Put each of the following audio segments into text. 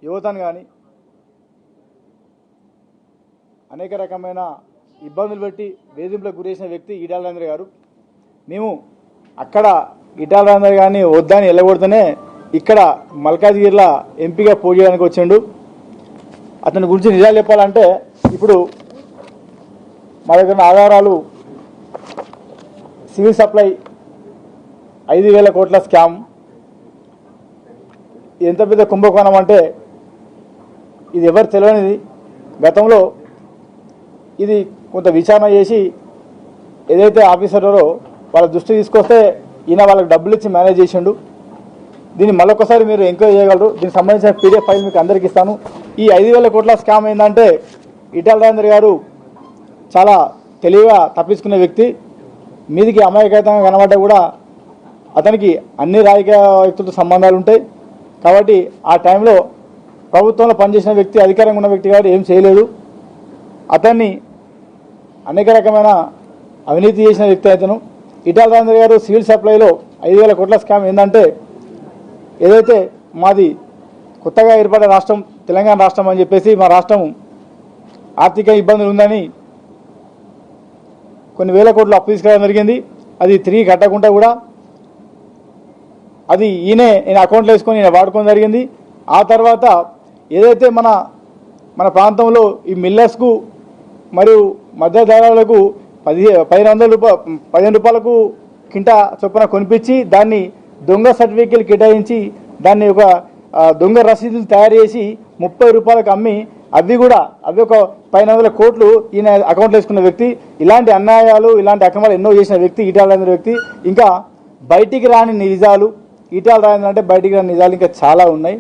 యువతను కానీ అనేక రకమైన ఇబ్బందులు పెట్టి వేధింపులకు గురేసిన వ్యక్తి ఈటల రాజేందర్ గారు. మేము అక్కడ ఈటల రాజేందర్ గారిని వద్దని వెళ్ళగొడితేనే ఇక్కడ మల్కాజ్గిరిలో ఎంపీగా పోటీ చేయడానికి వచ్చిండు. అతని గురించి నిజాలు చెప్పాలంటే ఇప్పుడు మా దగ్గర ఆధారాలు సివిల్ సప్లై 5,000 కోట్ల స్కామ్. ఎంత పెద్ద కుంభకోణం అంటే ఇది ఎవరు తెలియనిది. గతంలో ఇది కొంత విచారణ చేసి ఏదైతే ఆఫీసర్లో వాళ్ళ దృష్టి తీసుకొస్తే ఈయన వాళ్ళకి డబ్బులు ఇచ్చి మేనేజ్ చేసిండు. దీన్ని మళ్ళొకసారి మీరు ఎంక్వైరీ చేయగలరు. దీనికి సంబంధించిన పీడిఎఫ్ ఫైల్ మీకు అందరికి ఇస్తాను. ఈ 5,000 కోట్ల స్కామ్ ఏంటంటే ఈటల రాజేందర్ గారు చాలా తెలివిగా తప్పించుకునే వ్యక్తి. మీదికి అమాయకతంగా కనబడ్డా కూడా అతనికి అన్ని రాజకీయ వ్యక్తులతో సంబంధాలు ఉంటాయి. కాబట్టి ఆ టైంలో ప్రభుత్వంలో పనిచేసిన వ్యక్తి, అధికారంగా ఉన్న వ్యక్తి గారు ఏం చేయలేదు. అతన్ని అనేక రకమైన అవినీతి చేసిన వ్యక్తి అతను. ఈటల రాజేందర్ గారు సివిల్ సప్లైలో 5,000 కోట్ల స్కామ్ ఏంటంటే ఏదైతే మాది కొత్తగా ఏర్పడే రాష్ట్రం తెలంగాణ రాష్ట్రం అని చెప్పేసి మా రాష్ట్రం ఆర్థిక ఇబ్బందులు ఉందని కొన్ని వేల కోట్లు అప్పు తీసుకురావడం జరిగింది. అది తిరిగి కట్టకుండా కూడా అది ఈయన అకౌంట్లో వేసుకొని ఈయన వాడుకోవడం జరిగింది. ఆ తర్వాత ఏదైతే మన ప్రాంతంలో ఈ మిల్లర్స్కు మరియు మధ్యధరలకు 15 రూపాయలకు కింటా చొప్పున కొనిపించి దాన్ని దొంగ సర్టిఫికేట్లు కేటాయించి దాన్ని ఒక దొంగ రసీదులు తయారు చేసి 30 రూపాయలకు అమ్మి అవి ఒక 1500 కోట్లు ఈయన అకౌంట్లో వేసుకున్న వ్యక్తి. ఇలాంటి అన్యాయాలు, ఇలాంటి అక్రమాలు ఎన్నో చేసిన వ్యక్తి ఈటల రాజేందర్ వ్యక్తి. ఇంకా బయటికి రాని నిజాలు, ఈటల రాజేందర్ అంటే బయటికి రాని నిజాలు ఇంకా చాలా ఉన్నాయి.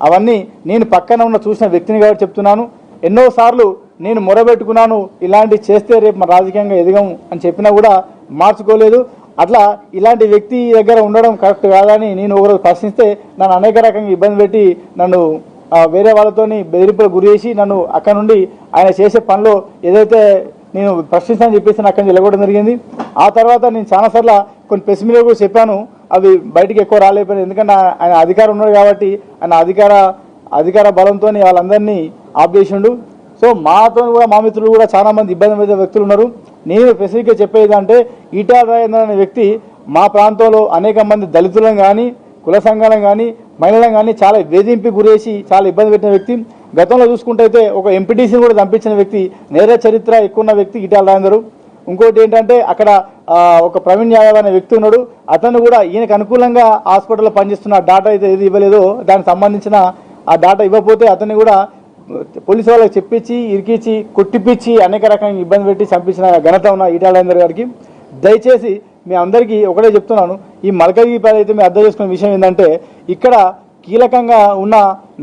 అవన్నీ నేను పక్కన ఉన్న చూసిన వ్యక్తిని కాబట్టి చెప్తున్నాను. ఎన్నోసార్లు నేను మొరబెట్టుకున్నాను, ఇలాంటి చేస్తే రేపు మన రాజకీయంగా ఎదగము అని చెప్పినా కూడా మార్చుకోలేదు. అట్లా ఇలాంటి వ్యక్తి దగ్గర ఉండడం కరెక్ట్ కాదని నేను ఒకరోజు ప్రశ్నిస్తే నన్ను అనేక రకంగా ఇబ్బంది పెట్టి నన్ను వేరే వాళ్ళతోని బెదిరింపులకు గురి చేసి నన్ను అక్కడ నుండి ఆయన చేసే పనిలో ఏదైతే నేను ప్రశ్నిస్తానని చెప్పేసి అక్కడి నుంచి వెళ్ళగొట్టడం జరిగింది. ఆ తర్వాత నేను చాలాసార్లు కొన్ని ప్రెస్ మీడియా కూడా చెప్పాను, అవి బయటికి ఎక్కువ రాలేకపోయింది. ఎందుకంటే ఆయన అధికారం ఉన్నాడు కాబట్టి ఆయన అధికార బలంతో వాళ్ళందరినీ ఆఫ్ చేసిండు. సో మాతో కూడా మా మిత్రులు కూడా చాలా మంది ఇబ్బంది పడే వ్యక్తులు ఉన్నారు. నేను స్పెసిఫిక్గా చెప్పేది అంటే ఈటల రాజేందర్ అనే వ్యక్తి మా ప్రాంతంలో అనేక మంది దళితులను కానీ, కుల సంఘాలను కానీ, మహిళలను కానీ చాలా వేధింపు గురేసి చాలా ఇబ్బంది పెట్టిన వ్యక్తి. గతంలో చూసుకుంటే ఒక ఎంపీటీసీని కూడా చంపించిన వ్యక్తి, నేర చరిత్ర ఎక్కువ ఉన్న వ్యక్తి ఈటల రాజేందర్. ఇంకోటి ఏంటంటే అక్కడ ఒక ప్రవీణ్ యాదవ్ అనే వ్యక్తి ఉన్నాడు. అతను కూడా ఈయనకు అనుకూలంగా హాస్పిటల్లో పనిచేస్తున్న డాటా అయితే ఏది ఇవ్వలేదో దానికి సంబంధించిన ఆ డాటా ఇవ్వకపోతే అతన్ని కూడా పోలీసు వాళ్ళకి చెప్పించి ఇరికించి కొట్టిపించి అనేక రకంగా ఇబ్బంది పెట్టి చంపించిన ఘనత ఉన్న ఈటల రాజేందర్ గారికి. దయచేసి మీ అందరికీ ఒకటే చెప్తున్నాను, ఈ మల్కాజ్గిరి అయితే మీరు అర్థం చేసుకునే విషయం ఏంటంటే ఇక్కడ కీలకంగా ఉన్న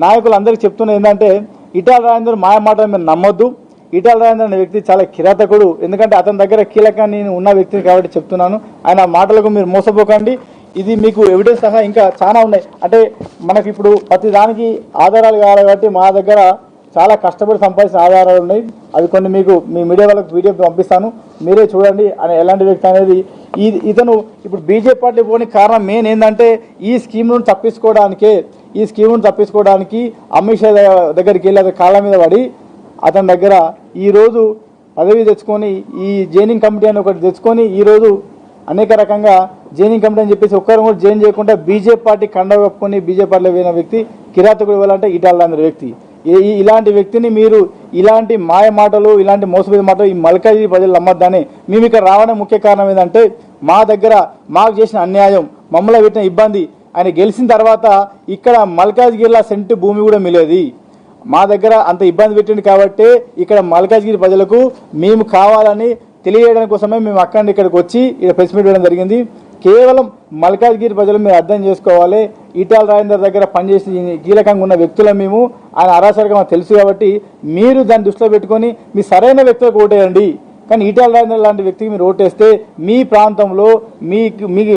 నాయకులందరికీ చెప్తున్నది ఏంటంటే ఈటల రాజేందర్ మాయ మాటలు మీరు నమ్మొద్దు. ఈటల రాజేందర్ అనే వ్యక్తి చాలా కిరాతకుడు. ఎందుకంటే అతని దగ్గర కీలకంగా నేను ఉన్న వ్యక్తిని కాబట్టి చెప్తున్నాను. ఆయన మాటలకు మీరు మోసపోకండి. ఇది మీకు ఎవిడెన్స్ సహా ఇంకా చాలా ఉన్నాయి. అంటే మనకి ఇప్పుడు ప్రతి దానికి ఆధారాలు కావాలి కాబట్టి మా దగ్గర చాలా కష్టపడి సంపాదించిన ఆధారాలు ఉన్నాయి. అవి కొన్ని మీకు మీ మీడియా వాళ్ళకి వీడియో పంపిస్తాను, మీరే చూడండి అని ఎలాంటి వ్యక్తి అనేది. ఇతను ఇప్పుడు బీజేపీ పార్టీ పోని కారణం మెయిన్ ఏంటంటే ఈ స్కీమ్ నుండి తప్పించుకోవడానికి అమిత్ షా దగ్గరికి వెళ్ళి అతని కాళ్ళ మీద పడి అతని దగ్గర ఈరోజు పదవి తెచ్చుకొని ఈ జైనింగ్ కమిటీ అని ఒకటి తెచ్చుకొని ఈరోజు అనేక రకంగా జైనింగ్ కమిటీ అని చెప్పేసి ఒక్కరు కూడా జైన్ చేయకుండా బీజేపీ పార్టీ కండ కప్పుకొని బీజేపీ పార్టీలో పోయిన వ్యక్తి కిరాతకుడు ఇవ్వాలంటే ఈటల రాజేందర్ వ్యక్తి. ఇలాంటి వ్యక్తిని మీరు ఇలాంటి మాయ మాటలు, ఇలాంటి మోసపోయే మాటలు ఈ మల్కాజ్గిరి ప్రజలు నమ్మద్దని మేము ఇక్కడ రావడం ముఖ్య కారణం ఏంటంటే మా దగ్గర మాకు చేసిన అన్యాయం, మమ్మల్ని పెట్టిన ఇబ్బంది, ఆయన గెలిచిన తర్వాత ఇక్కడ మల్కాజ్గిరిలో సెంటు భూమి కూడా మిలేది. మా దగ్గర అంత ఇబ్బంది పెట్టింది కాబట్టి ఇక్కడ మల్కాజ్గిరి ప్రజలకు మేము కావాలని తెలియజేయడం కోసమే మేము ఇక్కడికి వచ్చి ఇక్కడ ప్రెస్ మీట్ వేయడం జరిగింది. కేవలం మల్కాజ్గిరి ప్రజలు మీరు అర్థం చేసుకోవాలి, ఈటల రాజేందర్ దగ్గర పనిచేసి కీలకంగా ఉన్న వ్యక్తులు మేము, ఆయన అరాచరిగా మాకు తెలుసు కాబట్టి మీరు దాన్ని దృష్టిలో పెట్టుకొని మీ సరైన వ్యక్తులకు ఓటేయండి. కానీ ఈటల రాజేందర్ లాంటి వ్యక్తికి మీరు ఓటేస్తే మీ ప్రాంతంలో మీకు